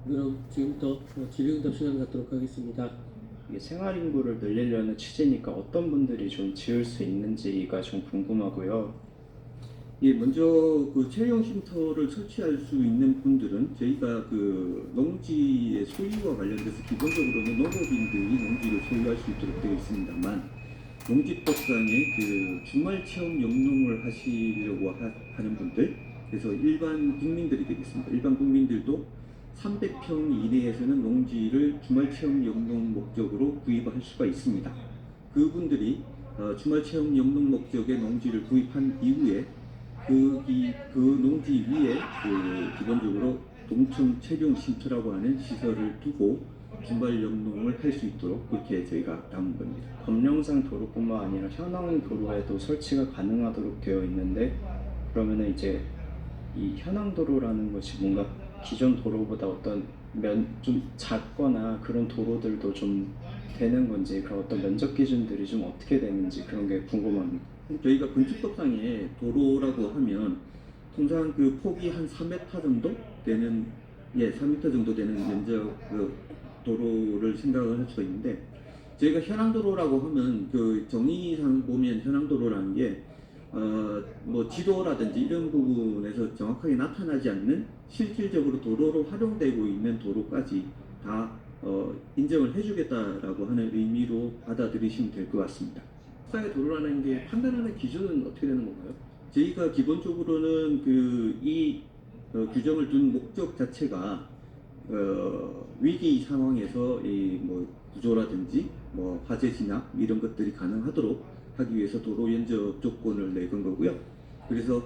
그럼 지금부터 질의응답 시간 갖도록 하겠습니다. 이게 생활 인구를 늘리려는 취지니까 어떤 분들이 좀 지을 수 있는지가 좀 궁금하고요. 예, 먼저 그 채용 쉼터를 설치할 수 있는 분들은 저희가 그 농지의 소유와 관련돼서 기본적으로는 농업인들이 농지를 소유할 수 있도록 되어 있습니다만 농지법상에 그 주말 체험 영농을 하시려고 하는 분들, 그래서 일반 국민들이 되겠습니다. 일반 국민들도 300평 이내에서는 농지를 주말 체험 영농 목적으로 구입할 수가 있습니다. 그분들이 주말 체험 영농 목적의 농지를 구입한 이후에 그 농지 위에 기본적으로 농촌 체령 쉼터라고 하는 시설을 두고 주말 영농을 할 수 있도록 그렇게 저희가 담은 겁니다. 검령산 도로뿐만 아니라 현황 도로에도 설치가 가능하도록 되어 있는데, 그러면은 이제 이 현황 도로라는 것이 뭔가 기존 도로보다 어떤 좀 작거나 그런 도로들도 좀 되는 건지, 그런 어떤 면적 기준들이 좀 어떻게 되는지 그런 게 궁금합니다. 저희가 건축법상에 도로라고 하면 통상 그 폭이 한 3m 정도 되는 3m 정도 되는 면적 그 도로를 생각을 할 수가 있는데, 저희가 현황도로라고 하면 그 정의상 보면 현황도로라는 게 뭐 지도라든지 이런 부분에서 정확하게 나타나지 않는 실질적으로 도로로 활용되고 있는 도로까지 다 인정을 해주겠다라고 하는 의미로 받아들이시면 될 것 같습니다. 국사의 도로라는 게 판단하는 기준은 어떻게 되는 건가요? 저희가 기본적으로는 이 규정을 둔 목적 자체가 위기 상황에서 이 뭐 구조라든지 뭐 화재 진압 이런 것들이 가능하도록 하기 위해서 도로 연적 조건을 내건 거고요. 그래서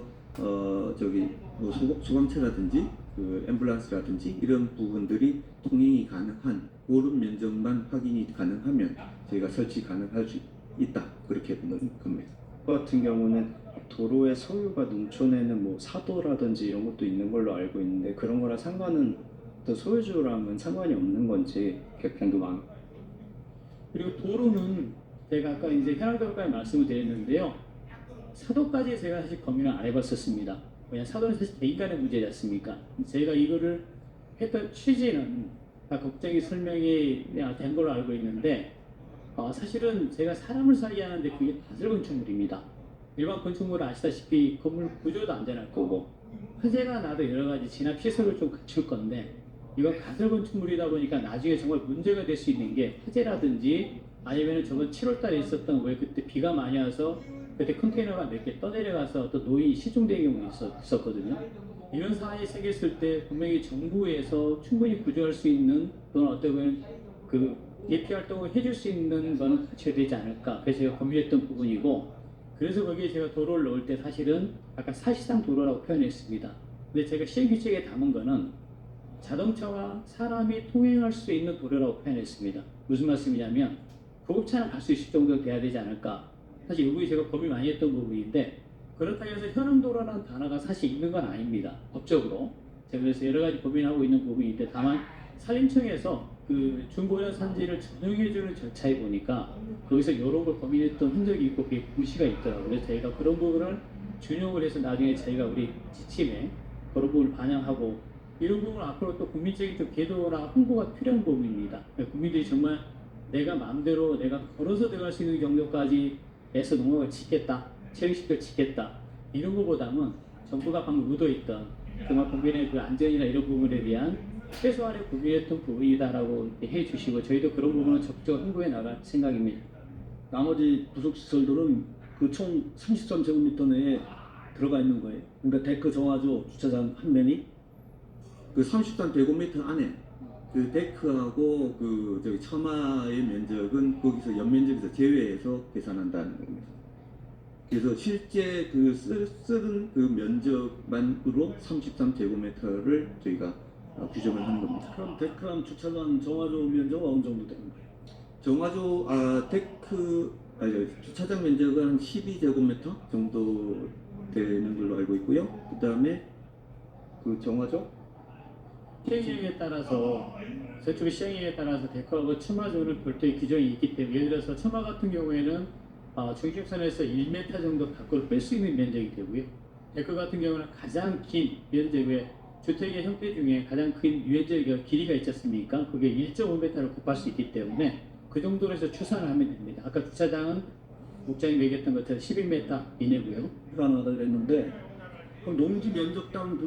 저기 뭐 소방차라든지 그 앰뷸런스라든지 이런 부분들이 통행이 가능한 그런 면적만 확인이 가능하면 저희가 설치 가능할 수 있다, 그렇게 보는 겁니다. 그 같은 경우는 도로의 소유가 농촌에는 뭐 사도라든지 이런 것도 있는 걸로 알고 있는데, 그런 거랑 상관은 또 소유주랑은 상관이 없는 건지 그게 궁금합니다. 그리고 도로는 제가 아까 이제 현황도로까지 말씀을 드렸는데요. 사도까지 제가 사실 고민을 안 해봤었습니다. 왜냐 사도는 사실 개인간의 문제지 않습니까? 제가 이거를 했던 취지는 다 국장이 설명이 된 걸로 알고 있는데, 사실은 제가 사람을 살게 하는데 그게 가설 건축물입니다. 일반 건축물은 아시다시피 건물 구조도 안전할 거고 화재가 나도 여러 가지 진압 시설을 좀 갖출 건데, 이건 가설 건축물이다 보니까 나중에 정말 문제가 될 수 있는 게 화재라든지, 아니면 저번 7월달에 있었던 왜 그때 비가 많이 와서 그때 컨테이너가 몇 개 떠내려가서 또 노인이 실종된 경우가 있었거든요. 이런 상황이 생겼을 때 분명히 정부에서 충분히 구조할 수 있는, 또는 어떻게 보면 그 예피 활동을 해줄 수 있는 거는 갖춰야 되지 않을까, 그래서 제가 고민했던 부분이고, 그래서 거기에 제가 도로를 넣을 때 사실은 아까 사실상 도로라고 표현했습니다. 근데 제가 시행규칙에 담은 거는 자동차와 사람이 통행할 수 있는 도로라고 표현했습니다. 무슨 말씀이냐면 고급차는 갈 수 있을 정도 돼야 되지 않을까. 사실 이 부분이 제가 고민 많이 했던 부분인데, 그렇다고 해서 현황도로라는 단어가 사실 있는 건 아닙니다, 법적으로. 제가 그래서 여러 가지 고민하고 있는 부분인데, 다만 산림청에서 그 중고령 산지를 전용해주는 절차에 보니까 거기서 이런 걸 고민했던 흔적이 있고 그게 공시가 있더라고요. 그래서 저희가 그런 부분을 준용을 해서 나중에 저희가 우리 지침에 그런 부분을 반영하고, 이런 부분은 앞으로 또 국민적인 좀 계도나 홍보가 필요한 부분입니다. 국민들이 정말 내가 마음대로 내가 걸어서 들어갈 수 있는 정도까지 해서 농업을 짓겠다, 체육시설 짓겠다, 이런 것보다는 정부가 방금 의도했던 정말 국민의 그 안전이나 이런 부분에 대한 최소한의 고민했던 부분이다라고 해주시고, 저희도 그런 부분은 적극적으로 홍보해 나갈 생각입니다. 나머지 부속시설들은 그 총 33제곱미터 내에 들어가 있는 거예요. 그러니까 데크 정화조 주차장 한 면이 그 33제곱미터 안에 그 데크하고 그 저기 처마의 면적은 거기서 연면적에서 제외해서 계산한다는 겁니다. 그래서 실제 그 쓰는 그 면적만으로 33제곱미터를 저희가 규정을 한 겁니다. 그럼 데크랑 주차장 정화조 면적은 어느 정도 되는 거예요? 정화조 주차장 면적은 한 12제곱미터 정도 되는 걸로 알고 있고요. 그 다음에 그 정화조 시행령에 따라서, 저쪽의 시행령에 따라서 데크하고 처마조는 별도의 규정이 있기 때문에, 예를 들어서 처마 같은 경우에는 중심선에서 1m 정도 밖으로 뺄 수 있는 면적이 되고요. 데크 같은 경우는 가장 긴 면적의 주택의 형태 중에 가장 큰 유연적 길이가 있지 않습니까? 그게 1.5m를 곱할 수 있기 때문에 그 정도로 해서 추산을 하면 됩니다. 아까 주차장은 국장이 얘기했던 것처럼 12m 이내고요. 불가능하다 그랬는데 그럼 농지 면적당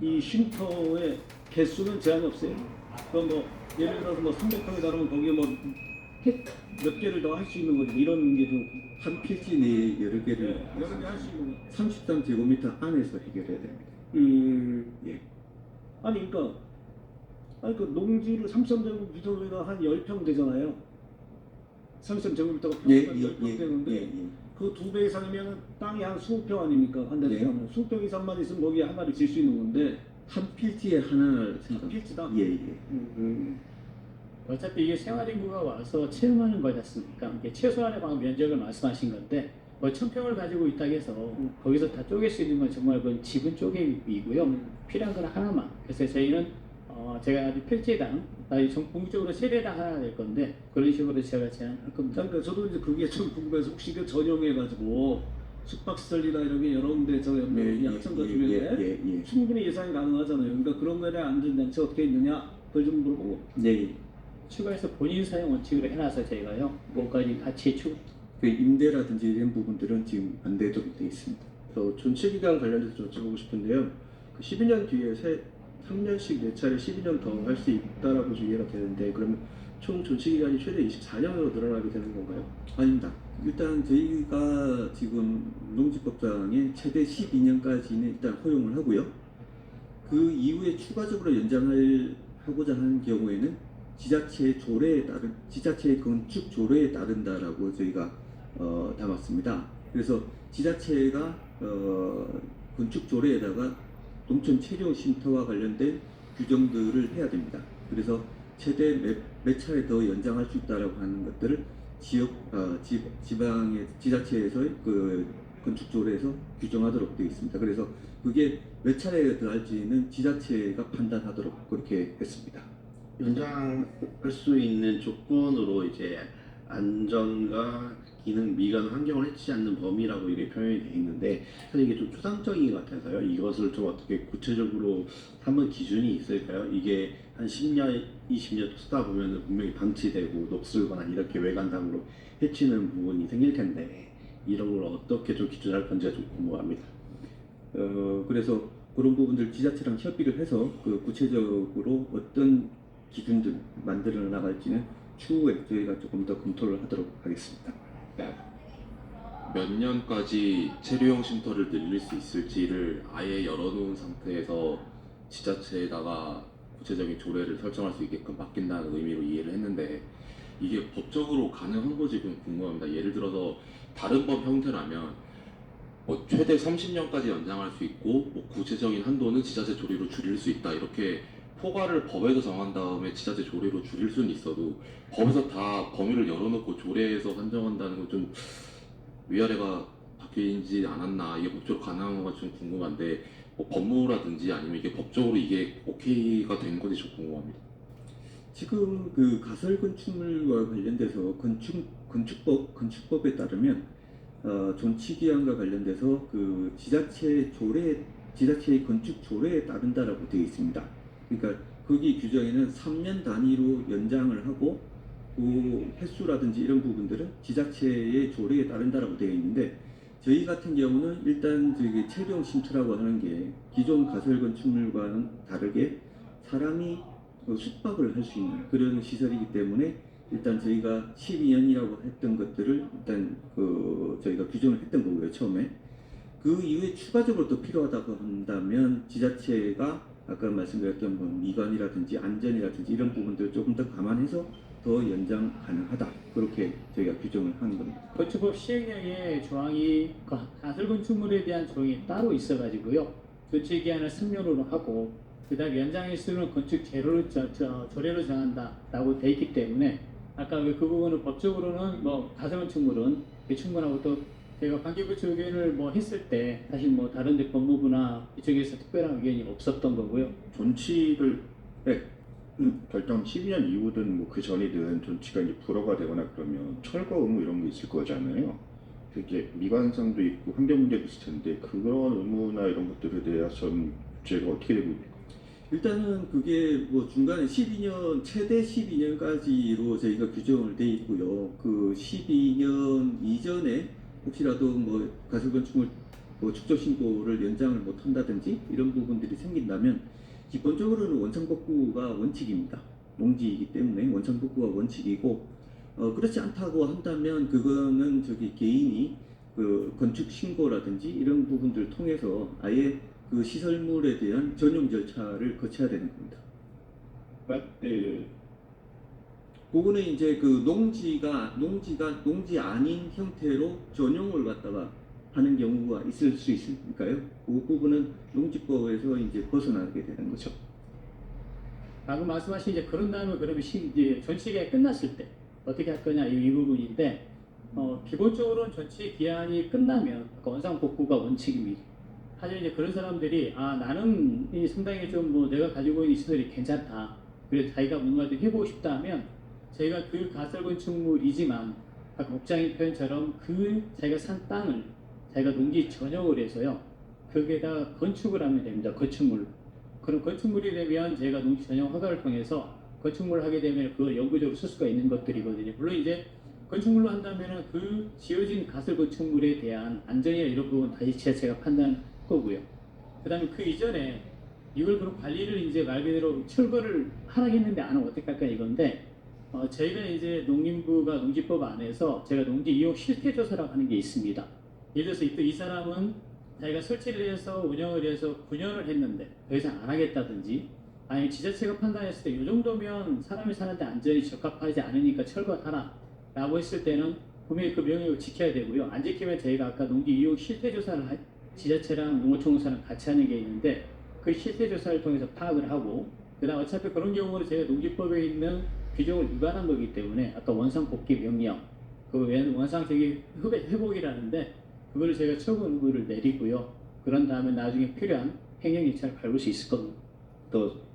이 쉼터의 개수는 제한이 없어요. 그럼 뭐 예를 들어서 뭐 300평에 달하면 거기에 뭐 몇 개를 더 할 수 있는 거지 이런 게 좀 한 필지 내에 여러 개를 여러 개 할 수 있는 거. 33제곱미터 안에서 해결해야 됩니다. 예. 아니 그러니까 그 농지를 33제곱미터가 한 10평 되잖아요. 33제곱미터가 예, 평수가 예, 10평 예, 되는데 예, 예. 그 2배 이상이면 땅이 한 20평 아닙니까? 한 대에 예. 20평 이상만 있으면 거기에 하나를 질 수 있는 건데 한 필지에 하나를 생각. 필지다. 예, 예. 어차피 이게 생활인구가 와서 체험하는 거지 않습니까? 이게 최소한의 방 면적을 말씀하신 건데 뭐 1000평을 가지고 있다고 해서 거기서 다 쪼갤 수 있는 건 정말 그건 지분 쪼개기고요. 필요한 건 하나만. 그래서 저희는 제가 아주 필지당 궁극적으로 세대당 하나 될 건데 그런 식으로 제가 제안할 겁니다. 그러니까 저도 이제 그게 좀 궁금해서 혹시 그 전용해가지고 숙박시설이나 이런 게 여러 군데 저 약천가 주변에 충분히 예상이 가능하잖아요. 그러니까 그런 거에 대한 안전장치 어떻게 있느냐 그걸 좀 물어보고. 네. 추가해서 본인 사용 원칙으로 해놔서 저희가요. 그것까지 같이 그 임대라든지 이런 부분들은 지금 안 되도록 되어 있습니다. 존치기간 관련해서 좀 여쭤보고 싶은데요. 그 12년 뒤에 3년씩 4차례 12년 더 할 수 있다라고 이해가 되는데 그러면 총 존치기간이 최대 24년으로 늘어나게 되는 건가요? 아닙니다. 일단 저희가 지금 농지법상에 최대 12년까지는 일단 허용을 하고요. 그 이후에 추가적으로 연장하고자 하는 경우에는 지자체의 건축 조례에 따른다라고 저희가 담았습니다. 그래서 지자체가 건축 조례에다가 농촌 체류 쉼터와 관련된 규정들을 해야 됩니다. 그래서 최대 몇 차례 더 연장할 수 있다라고 하는 것들을 지방의 지자체에서의 그 건축 조례에서 규정하도록 되어 있습니다. 그래서 그게 몇 차례 더 할지는 지자체가 판단하도록 그렇게 했습니다. 연장할 수 있는 조건으로 이제 안전과 기능, 미관, 환경을 해치지 않는 범위라고 이게 표현이 되어 있는데 사실 이게 좀 추상적인 것 같아서요. 이것을 좀 어떻게 구체적으로 삼은 기준이 있을까요? 이게 한 10년, 20년 쓰다 보면 분명히 방치되고 녹슬거나 이렇게 외관상으로 해치는 부분이 생길 텐데 이런 걸 어떻게 좀 기준할 건지가 좀 궁금합니다. 그래서 그런 부분들 지자체랑 협의를 해서 그 구체적으로 어떤 기준들 만들어 나갈지는 추후에 저희가 조금 더 검토를 하도록 하겠습니다. 몇 년까지 체류용 쉼터를 늘릴 수 있을지를 아예 열어놓은 상태에서 지자체에다가 구체적인 조례를 설정할 수 있게끔 맡긴다는 의미로 이해를 했는데 이게 법적으로 가능한 건지 좀 궁금합니다. 예를 들어서 다른 법 형태라면 뭐 최대 30년까지 연장할 수 있고 뭐 구체적인 한도는 지자체 조례로 줄일 수 있다 이렇게 포괄을 법에서 정한 다음에 지자체 조례로 줄일 수는 있어도 법에서 다 범위를 열어놓고 조례에서 한정한다는 건 좀 위아래가 바뀌지 않았나 이게 법적으로 가능한 건가 좀 궁금한데 뭐 법무라든지 아니면 이게 법적으로 이게 오케이가 된 건지 좀 궁금합니다. 지금 그 가설 건축물과 관련돼서 건축법에 따르면 존치기한과 관련돼서 그 지자체의 건축 조례에 따른다라고 되어 있습니다. 그러니까 거기 규정에는 3년 단위로 연장을 하고 그 횟수라든지 이런 부분들은 지자체의 조례에 따른다라고 되어 있는데 저희 같은 경우는 일단 저기 체류용 쉼터라고 하는 게 기존 가설 건축물과는 다르게 사람이 숙박을 할 수 있는 그런 시설이기 때문에 일단 저희가 12년이라고 했던 것들을 일단 저희가 규정을 했던 거고요 처음에. 그 이후에 추가적으로 더 필요하다고 한다면 지자체가 아까 말씀드렸던 뭐 미관이라든지 안전이라든지 이런 부분들을 조금 더 감안해서 더 연장 가능하다 그렇게 저희가 규정을 한 겁니다. 건축법 시행령에 조항이 가설 건축물에 대한 조항이 따로 있어가지고요. 조치 기한을 3년으로 하고 그다음 연장의 수는 건축 조례로 정한다라고 돼 있기 때문에 아까 그 부분은 법적으로는 뭐 가설 건축물은 충분하고 또 제가 관계부처 의견을 뭐 했을 때 사실 뭐 다른데 법무부나 이쪽에서 특별한 의견이 없었던 거고요. 존치를 결정 12년 이후든 뭐 그 전이든 존치가 이제 불허가 되거나 그러면 철거 의무 이런 게 있을 거잖아요. 그게 미관상도 있고 환경 문제도 있을 텐데 그런 의무나 이런 것들에 대해서는 제가 어떻게 되고 있나요? 일단은 그게 뭐 중간에 12년 최대 12년까지로 저희가 규정을 돼 있고요. 그 12년 이전에 혹시라도 뭐 가설건축물 뭐 축적 신고를 연장을 못 한다든지 이런 부분들이 생긴다면 기본적으로는 원상복구가 원칙입니다. 농지이기 때문에 원상복구가 원칙이고 그렇지 않다고 한다면 그거는 저기 개인이 그 건축 신고라든지 이런 부분들을 통해서 아예 그 시설물에 대한 전용 절차를 거쳐야 되는 겁니다. 그거는 이제 그 농지 아닌 형태로 전용을 갖다가 하는 경우가 있을 수 있으니까요. 그 부분은 농지법에서 이제 벗어나게 되는 거죠. 방금 말씀하신 이제 그런 다음에 그러면 이제 전치기가 끝났을 때 어떻게 할 거냐 이 부분인데 기본적으로는 전치 기한이 끝나면 원상 복구가 원칙입니다. 하지만 이제 그런 사람들이 나는 이 상당히 좀 뭐 내가 가지고 있는 시설이 괜찮다. 그래서 자기가 뭔가 좀 해보고 싶다 하면 저희가 그 가설 건축물이지만 아까 국장님 표현처럼 그 자기가 산 땅을 자기가 농지 전용을 해서요. 거기에다 건축을 하면 됩니다. 건축물. 그런 건축물이 되면 제가 농지 전용 허가를 통해서 건축물을 하게 되면 그걸 영구적으로 쓸 수가 있는 것들이거든요. 물론 이제 건축물로 한다면은 그 지어진 가설 건축물에 대한 안전이나 이런 부분 다시 지자체가 판단할 거고요. 그다음에 그 이전에 이걸 그럼 관리를 이제 말 그대로 철거를 하라겠는데 안 하면 어떻게 할까 이건데 저희가 이제 농림부가 농지법 안에서 제가 농지 이용 실태 조사라고 하는 게 있습니다. 예를 들어서 이 사람은 자기가 설치를 해서 운영을 해서 9년을 했는데 더 이상 안 하겠다든지 아니 지자체가 판단했을 때 이 정도면 사람이 사는데 안전이 적합하지 않으니까 철거하라 라고 했을 때는 분명히 그 명령을 지켜야 되고요. 안 지키면 저희가 아까 농지 이용 실태 조사를 지자체랑 농어촌공사랑 같이 하는 게 있는데 그 실태 조사를 통해서 파악을 하고 그다음 어차피 그런 경우는 저희가 농지법에 있는 규정을 위반한 거기 때문에 아까 원상 복귀 명령 그 원상 저기 회복이라는데 그거를 저희가 처분 의무를 내리고요. 그런 다음에 나중에 필요한 행정 절차를 밟을 수 있을 겁니다. 또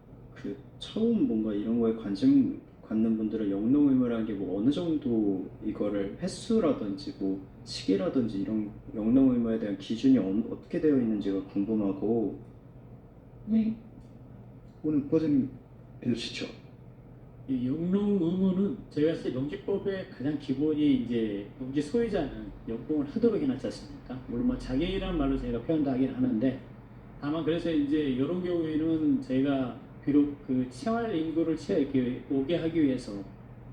그 처음 뭔가 이런 거에 관심 갖는 분들은 영농의무라는 게 뭐 어느 정도 이거를 횟수라든지 뭐 시기라든지 이런 영농의무에 대한 기준이 어떻게 되어 있는지가 궁금하고. 네. 오늘 과장님 해주시죠. 이 영농 의무는 저희가 사실 농지법의 가장 기본이 이제 농지 소유자는 영공을 하도록 해놨지 않습니까? 물론 뭐 자기라는 말로 저희가 표현도 하긴 하는데 다만 그래서 이제 이런 경우에는 저희가 비록 그 생활 인구를 이렇게 오게 하기 위해서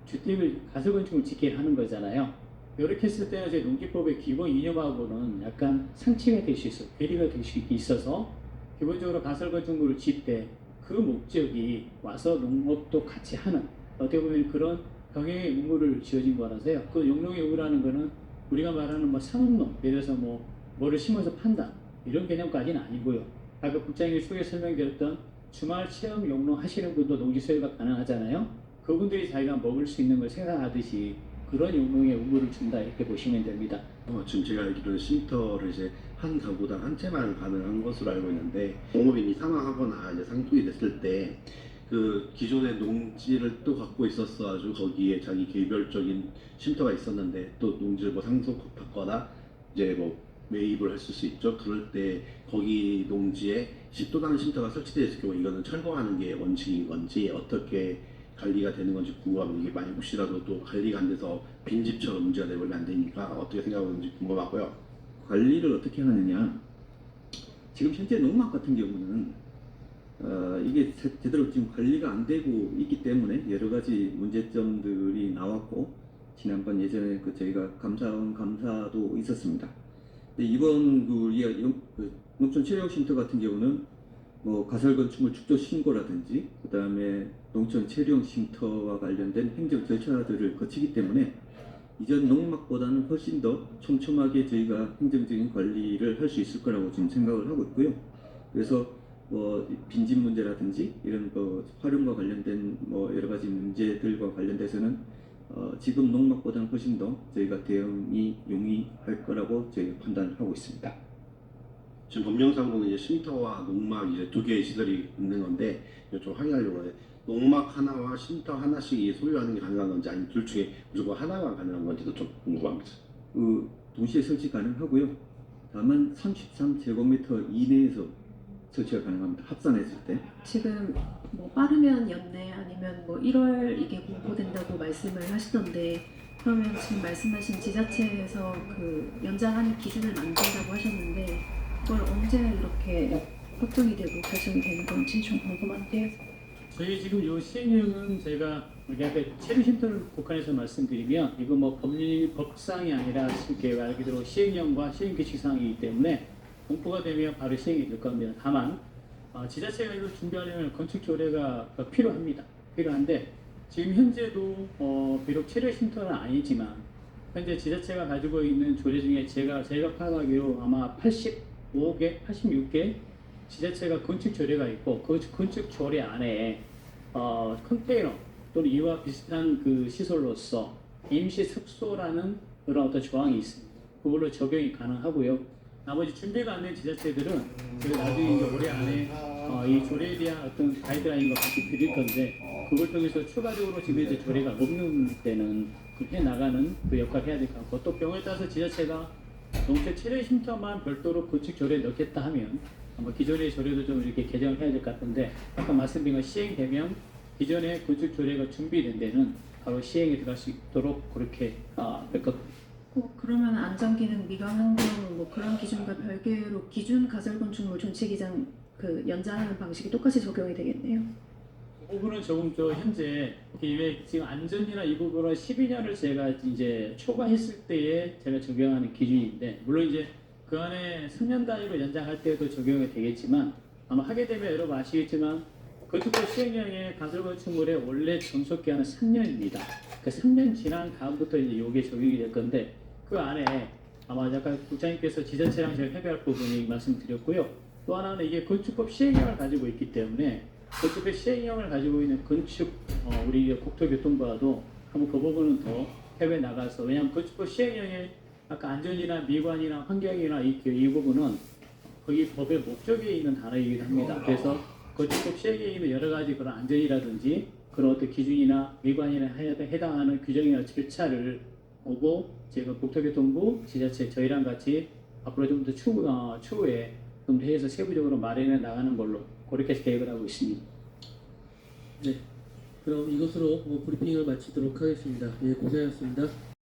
주택을 가설 건축을 짓게 하는 거잖아요. 이렇게 했을 때는 저희 농지법의 기본 이념하고는 약간 상치가 될 수 있어요. 괴리가 될 수 있어서 기본적으로 가설 건축물을 짓 때 그 목적이 와서 농업도 같이 하는 어떻게 보면 그런 병행의 의무를 지어진 거라서요. 그 영농의 의무라는 거는 우리가 말하는 뭐 상업농, 예를 들어서 뭐를 심어서 판다 이런 개념까지는 아니고요. 아까 국장님이 초기에 설명드렸던 주말 체험 영농 하시는 분도 농지 소유가 가능하잖아요. 그분들이 자기가 먹을 수 있는 걸 생각하듯이 그런 영농의 의무를 준다 이렇게 보시면 됩니다. 지금 제가 알기로는 쉼터를 이제 한 가구당 한 채만 가능한 것으로 알고 있는데 공업인이 사망하거나 이제 상속이 됐을 때 그 기존의 농지를 또 갖고 있었어가지고 거기에 자기 개별적인 쉼터가 있었는데 또 농지를 뭐 상속받거나 이제 뭐 매입을 했을 수 있죠. 그럴 때 거기 농지에 또 다른 쉼터가 설치되어 있을 경우 이거는 철거하는 게 원칙인 건지 어떻게 관리가 되는 건지 궁금하고 이게 만약 혹시라도 또 관리가 안 돼서 빈집처럼 문제가 되면 안 되니까 어떻게 생각하는지 궁금하고요. 관리를 어떻게 하느냐? 지금 현재 농막 같은 경우는 이게 제대로 지금 관리가 안 되고 있기 때문에 여러 가지 문제점들이 나왔고 지난번 예전에 그 저희가 감사도 있었습니다. 근데 이번 그 농촌 체력 쉼터 같은 경우는 뭐 가설 건축물 축적 신고라든지 그 다음에 농촌 체력 쉼터와 관련된 행정 절차들을 거치기 때문에 이전 농막보다는 훨씬 더 촘촘하게 저희가 행정적인 관리를 할 수 있을 거라고 지금 생각을 하고 있고요. 그래서 뭐 빈집 문제라든지 이런 거 활용과 관련된 뭐 여러 가지 문제들과 관련돼서는 지금 농막보다는 훨씬 더 저희가 대응이 용이할 거라고 저희가 판단을 하고 있습니다. 지금 법령상으로는 이제 쉼터와 농막 이제 두 개의 시설이 있는 건데 좀 확인하려고 해요. 농막 하나와 쉼터 하나씩 소유하는 게 가능한 건지 아니면 둘 중에 무조건 하나만 가능한 건지도 좀 궁금합니다. 동시에 설치 가능하고요. 다만 33제곱미터 이내에서 설치가 가능합니다. 합산했을 때. 지금 뭐 빠르면 연내 아니면 뭐 1월 이게 공포된다고 말씀을 하시던데 그러면 지금 말씀하신 지자체에서 그 연장하는 기준을 만든다고 하셨는데 그걸 언제 이렇게 확정이 되고 결정이 되는 건지 좀 궁금한데요. 저희 지금 요 시행령은 제가 우리 아까 체류 쉼터를 국한해서 말씀드리면 이거 뭐 법상이 아니라 이렇게 말 그대로 시행령과 시행규칙상이기 때문에 공포가 되면 바로 시행이 될 겁니다. 다만 지자체가 이걸 준비하려면 건축 조례가 필요합니다. 필요한데 지금 현재도 비록 체류 쉼터는 아니지만 현재 지자체가 가지고 있는 조례 중에 제가 파악하기로 아마 85개, 86개 지자체가 건축 조례가 있고 그 건축 조례 안에 컨테이너 또는 이와 비슷한 그 시설로서 임시 숙소라는 그런 어떤 조항이 있습니다. 그걸로 적용이 가능하고요. 나머지 준비가 안 된 지자체들은 저희 나중에 이제 올해 안에 이 조례에 대한 어떤 가이드라인과 같이 드릴 건데 그걸 통해서 추가적으로 지금 이제 조례가 없는 때는 그 해 나가는 그 역할을 해야 될 것 같고 또 경우에 따라서 지자체가 농촌 체류 쉼터만 별도로 건축 조례에 넣겠다 하면 아마 기존의 조례도 좀 이렇게 개정을 해야 될 것 같은데 아까 말씀드린 건 시행되면 기존의 건축 조례가 준비된 데는 바로 시행에 들어갈 수 있도록 그렇게 될 것 같습니다. 그러면 안전기능, 미관환경 뭐 그런 기준과 별개로 기준 가설건축물 존치기장 그 연장하는 방식이 똑같이 적용이 되겠네요. 그 부분은 조금 더 현재 왜 지금 안전이나 이 부분은 12년을 제가 이제 초과했을 때에 제가 적용하는 기준인데 물론 이제 그 안에 3년 단위로 연장할 때도 적용이 되겠지만 아마 하게 되면 여러분 아시겠지만 건축법 시행령의 가설건축물의 원래 존속기한은 3년입니다. 그 3년 지난 다음부터 이제 이게 적용이 될 건데 그 안에 아마 아까 국장님께서 지자체랑 제가 협의할 부분이 말씀드렸고요. 또 하나는 이게 건축법 시행령을 가지고 있기 때문에 건축법 시행령을 가지고 있는 건축 우리 국토교통부와도 한번 그 부분은 더 해외 나가서 왜냐하면 건축법 시행령에 아까 안전이나 미관이나 환경이나 이 부분은 거기 법의 목적에 있는 단어이기도 합니다. 그래서 건축법 시행에 있는 여러 가지 그런 안전이라든지 그런 어떤 기준이나 미관이나 해당하는 규정이나 절차를 보고 제가 국토교통부 지자체 저희랑 같이 앞으로 좀 더 추후에 좀 더 해서 세부적으로 마련해 나가는 걸로 그렇게 계획을 하고 있습니다. 네, 그럼 이것으로 브리핑을 마치도록 하겠습니다. 예, 고생하셨습니다.